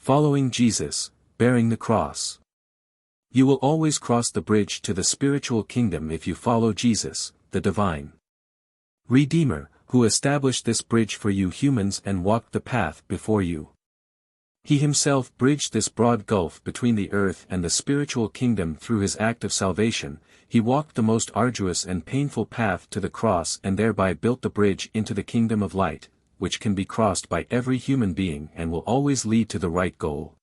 following Jesus, bearing the cross. You will always cross the bridge to the spiritual kingdom if you follow Jesus, the divine Redeemer, who established this bridge for you humans and walked the path before you. He himself bridged this broad gulf between the earth and the spiritual kingdom through his act of salvation. He walked the most arduous and painful path to the cross and thereby built the bridge into the kingdom of light, which can be crossed by every human being and will always lead to the right goal.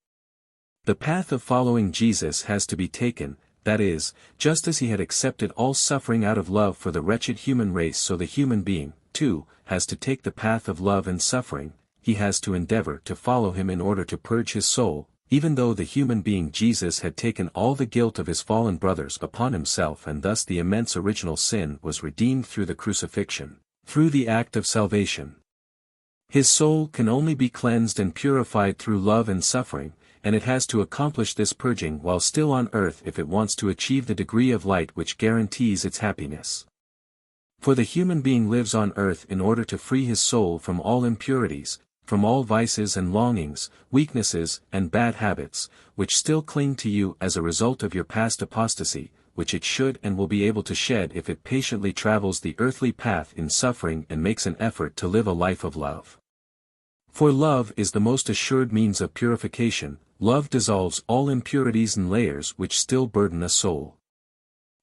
The path of following Jesus has to be taken, that is, just as he had accepted all suffering out of love for the wretched human race, so the human being, too, has to take the path of love and suffering. He has to endeavor to follow him in order to purge his soul, even though the human being Jesus had taken all the guilt of his fallen brothers upon himself, and thus the immense original sin was redeemed through the crucifixion, through the act of salvation. His soul can only be cleansed and purified through love and suffering, and it has to accomplish this purging while still on earth if it wants to achieve the degree of light which guarantees its happiness. For the human being lives on earth in order to free his soul from all impurities, from all vices and longings, weaknesses and bad habits, which still cling to you as a result of your past apostasy, which it should and will be able to shed if it patiently travels the earthly path in suffering and makes an effort to live a life of love. For love is the most assured means of purification. Love dissolves all impurities and layers which still burden a soul.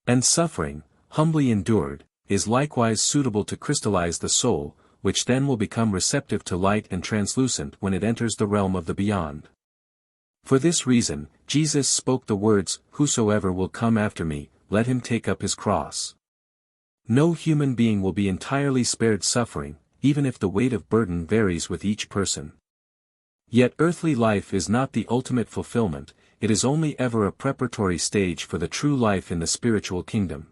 And suffering, humbly endured, is likewise suitable to crystallise the soul, which then will become receptive to light and translucent when it enters the realm of the beyond. For this reason, Jesus spoke the words, "Whosoever will come after me, let him take up his cross." No human being will be entirely spared suffering, even if the weight of burden varies with each person. Yet earthly life is not the ultimate fulfillment, it is only ever a preparatory stage for the true life in the spiritual kingdom.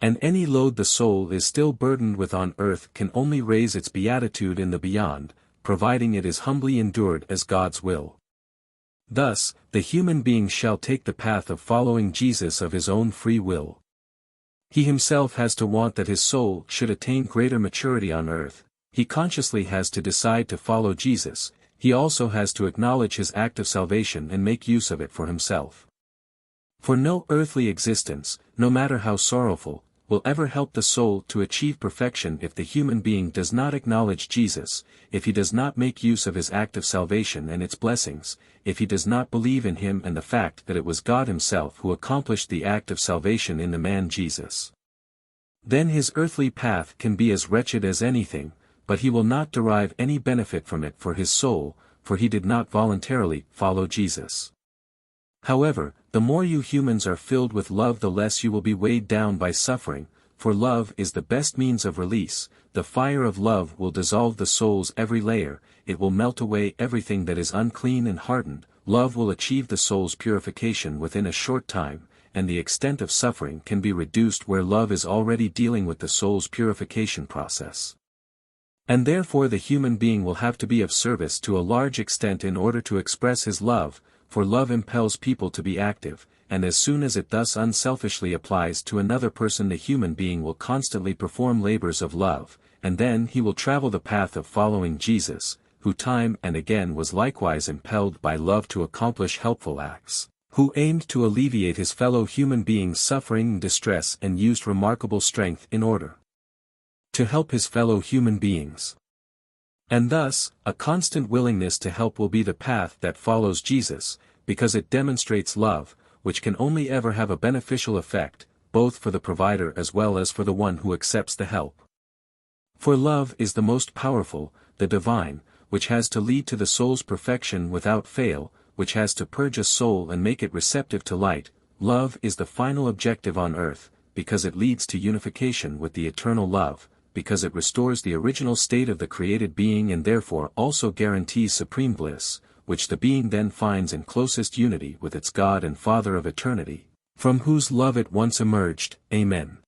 And any load the soul is still burdened with on earth can only raise its beatitude in the beyond, providing it is humbly endured as God's will. Thus, the human being shall take the path of following Jesus of his own free will. He himself has to want that his soul should attain greater maturity on earth, he consciously has to decide to follow Jesus. He also has to acknowledge his act of salvation and make use of it for himself. For no earthly existence, no matter how sorrowful, will ever help the soul to achieve perfection if the human being does not acknowledge Jesus, if he does not make use of his act of salvation and its blessings, if he does not believe in him and the fact that it was God himself who accomplished the act of salvation in the man Jesus. Then his earthly path can be as wretched as anything, but he will not derive any benefit from it for his soul, for he did not voluntarily follow Jesus. However, the more you humans are filled with love, the less you will be weighed down by suffering, for love is the best means of release. The fire of love will dissolve the soul's every layer, it will melt away everything that is unclean and hardened. Love will achieve the soul's purification within a short time, and the extent of suffering can be reduced where love is already dealing with the soul's purification process. And therefore the human being will have to be of service to a large extent in order to express his love, for love impels people to be active, and as soon as it thus unselfishly applies to another person, the human being will constantly perform labors of love, and then he will travel the path of following Jesus, who time and again was likewise impelled by love to accomplish helpful acts, who aimed to alleviate his fellow human beings' suffering and distress and used remarkable strength in order to help his fellow human beings. And thus, a constant willingness to help will be the path that follows Jesus, because it demonstrates love, which can only ever have a beneficial effect, both for the provider as well as for the one who accepts the help. For love is the most powerful, the divine, which has to lead to the soul's perfection without fail, which has to purge a soul and make it receptive to light. Love is the final objective on earth, because it leads to unification with the eternal love, because it restores the original state of the created being and therefore also guarantees supreme bliss, which the being then finds in closest unity with its God and Father of eternity, from whose love it once emerged. Amen.